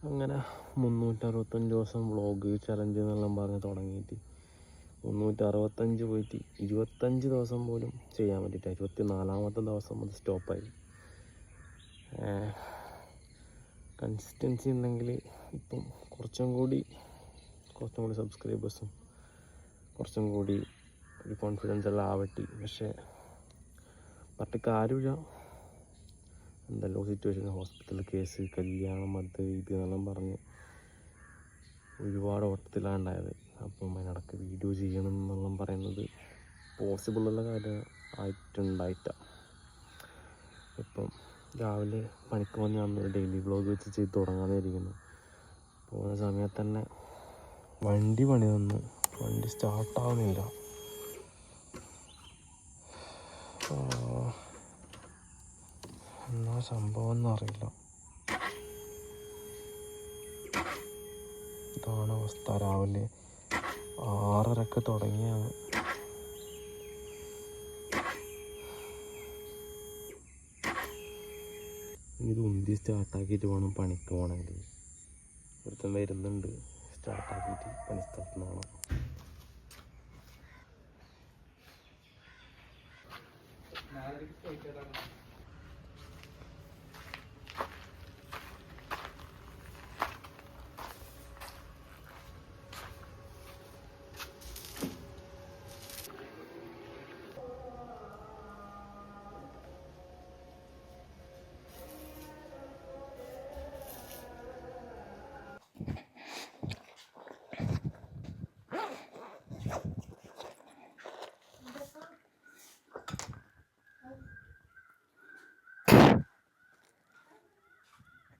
അങ്ങനെ 365 ദിവസം vlog challenge എന്നെല്ലാം പറഞ്ഞ് തുടങ്ങിയിട്ട് 365 പോയിട്ട് 25 ദിവസം പോലും ചെയ്യാൻ പറ്റിയില്ല. 24ാമത്തെ ദിവസം അത് സ്റ്റോപ്പായി. കൺസിസ്റ്റൻസി ഉണ്ടെങ്കിൽ ഇപ്പം കുറച്ചും കൂടി സബ്സ്ക്രൈബേഴ്സും കുറച്ചും കൂടി ഒരു കോൺഫിഡൻസ് എല്ലാം ആവട്ടെ. പക്ഷേ പറഞ്ഞിട്ട് കാര്യമില്ല. എന്തെല്ലോ സിറ്റുവേഷൻ, ഹോസ്പിറ്റൽ കേസ്, കല്യാണം, അത് ഇത് എന്നെല്ലാം പറഞ്ഞ് ഒരുപാട് ഓട്ടത്തിലാണ് ഉണ്ടായത്. അപ്പം അതിനിടയ്ക്ക് വീഡിയോ ചെയ്യണം എന്നെല്ലാം പറയുന്നത് പോസിബിളുള്ള കാര്യം ആയിട്ടുണ്ടായിട്ട. ഇപ്പം രാവിലെ പണിക്ക് വന്ന് നമ്മൾ ഡെയിലി വ്ളോഗ് വെച്ച് ചെയ്ത് തുടങ്ങാമെന്ന് വിചാരിക്കുന്നു. പോകുന്ന സമയത്ത് തന്നെ വണ്ടി പണി തന്നു. വണ്ടി സ്റ്റാർട്ടാവുന്നില്ല. എന്നാ സംഭവം എന്നറിയില്ല. ഇതാണ് അവസ്ഥ. രാവിലെ 6:30 തുടങ്ങിയാണ്. ഇത് ഉന്തി സ്റ്റാർട്ടാക്കിയിട്ട് വേണം പണിക്ക് പോകണമെങ്കിൽ. ഒരുത്തം വരുന്നുണ്ട്, സ്റ്റാർട്ടാക്കിയിട്ട് പണിസ്ഥലത്ത് നിന്ന് വേണം.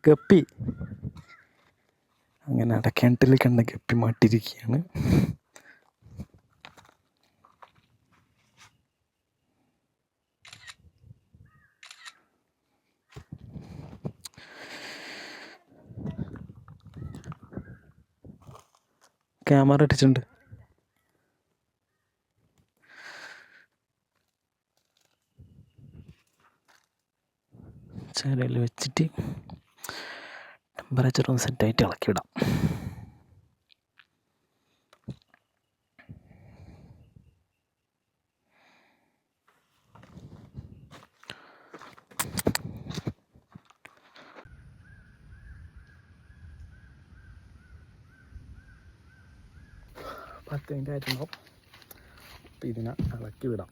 ഗപ്പി അങ്ങനെ അടക്കിണറ്റിൽ കണ്ട ഗപ്പി മാട്ടിരിക്കുകയാണ്. ക്യാമറ ഇട്ടിട്ടുണ്ട്. ചിലയിൽ വെച്ചിട്ട് ടെമ്പറേച്ചർ ഒന്ന് സെറ്റായിട്ട് ഇളക്കിവിടാം. പത്ത് മിനിറ്റ് ആയിട്ടുണ്ടാവും. അപ്പം ഇതിനെ ഇളക്കി വിടാം.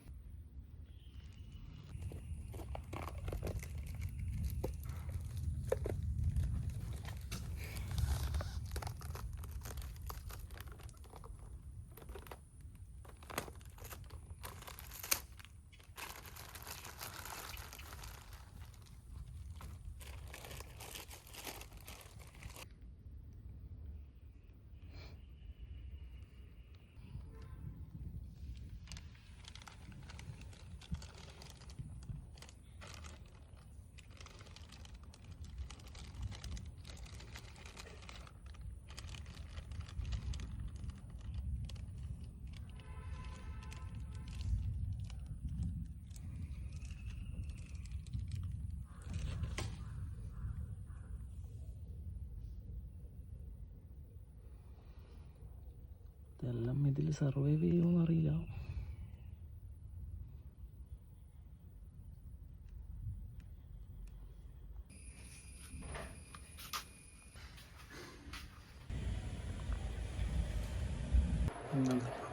ഇതെല്ലാം ഇതിൽ സർവൈവ് ചെയ്യുമെന്ന് അറിയില്ല.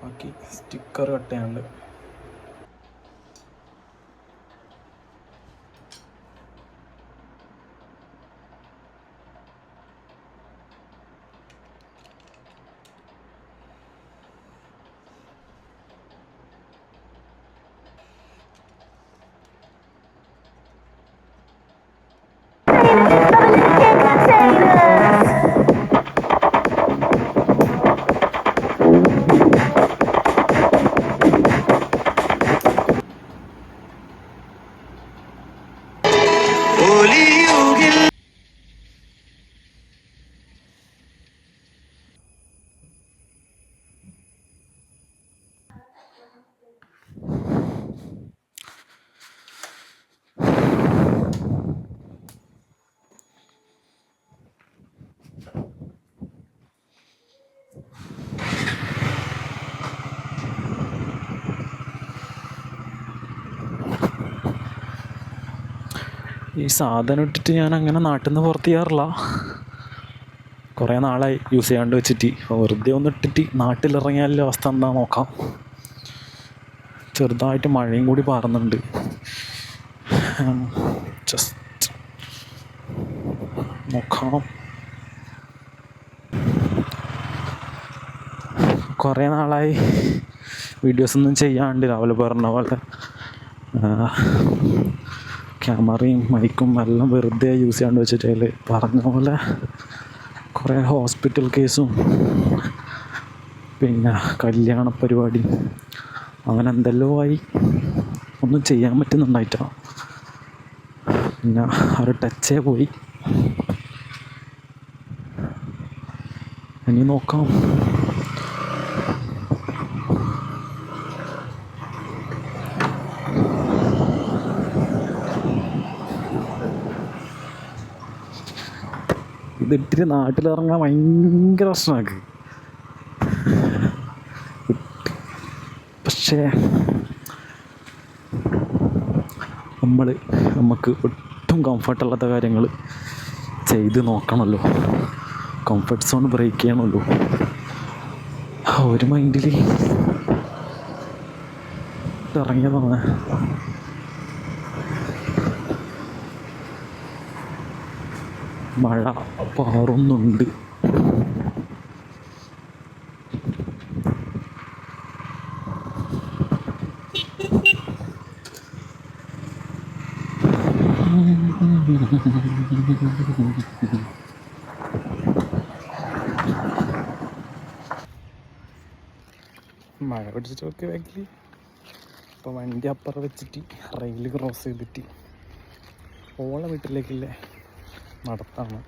ബാക്കി സ്റ്റിക്കർ കട്ട് ചെയ്യാണ്ട്. ഈ സാധനം ഇട്ടിട്ട് ഞാൻ അങ്ങനെ നാട്ടിൽ നിന്ന് പുറത്ത് ചെയ്യാറില്ല. കുറേ നാളായി യൂസ് ചെയ്യാണ്ട് വെച്ചിട്ട്. വെറുതെ ഒന്ന് ഇട്ടിട്ട് നാട്ടിലിറങ്ങിയാലുള്ള അവസ്ഥ എന്താ നോക്കാം. ചെറുതായിട്ട് മഴയും കൂടി പാറുന്നുണ്ട്. ജസ്റ്റ് നോക്കാം. കുറേ നാളായി വീഡിയോസൊന്നും ചെയ്യാണ്ട്. രാവിലെ പറഞ്ഞ പോലെ ക്യാമറയും മൈക്കും എല്ലാം വെറുതെ യൂസ് ചെയ്യാണ്ട് വെച്ചിട്ട് അതിൽ പറഞ്ഞ പോലെ കുറേ ഹോസ്പിറ്റൽ കേസും പിന്നെ കല്യാണ പരിപാടി അങ്ങനെ എന്തെല്ലോ ആയി ഒന്നും ചെയ്യാൻ പറ്റുന്നുണ്ടായിട്ടാ. പിന്നെ ഒരു ടച്ചേ പോയി. ഇനി നോക്കാം. ഇതിട്ടിട്ട് നാട്ടിലിറങ്ങാൻ ഭയങ്കര പ്രശ്നമാക്ക്. പക്ഷേ നമുക്ക് ഒട്ടും കംഫർട്ടല്ലാത്ത കാര്യങ്ങൾ ചെയ്ത് നോക്കണമല്ലോ. കംഫർട്ട് സോൺ ബ്രേക്ക് ചെയ്യണമല്ലോ. ഒരു മൈൻഡിൽ ഇറങ്ങിയതാണ്. മഴ പാറുന്നുണ്ട്. മഴ പിടിച്ചിട്ട് നോക്കി ബാക്കിൽ ഇപ്പോൾ വണ്ടി അപ്പുറം വെച്ചിട്ട് റെയിൽ ക്രോസ് ചെയ്തിട്ട് ഓളെ വീട്ടിലേക്കുള്ള നടത്താണ്.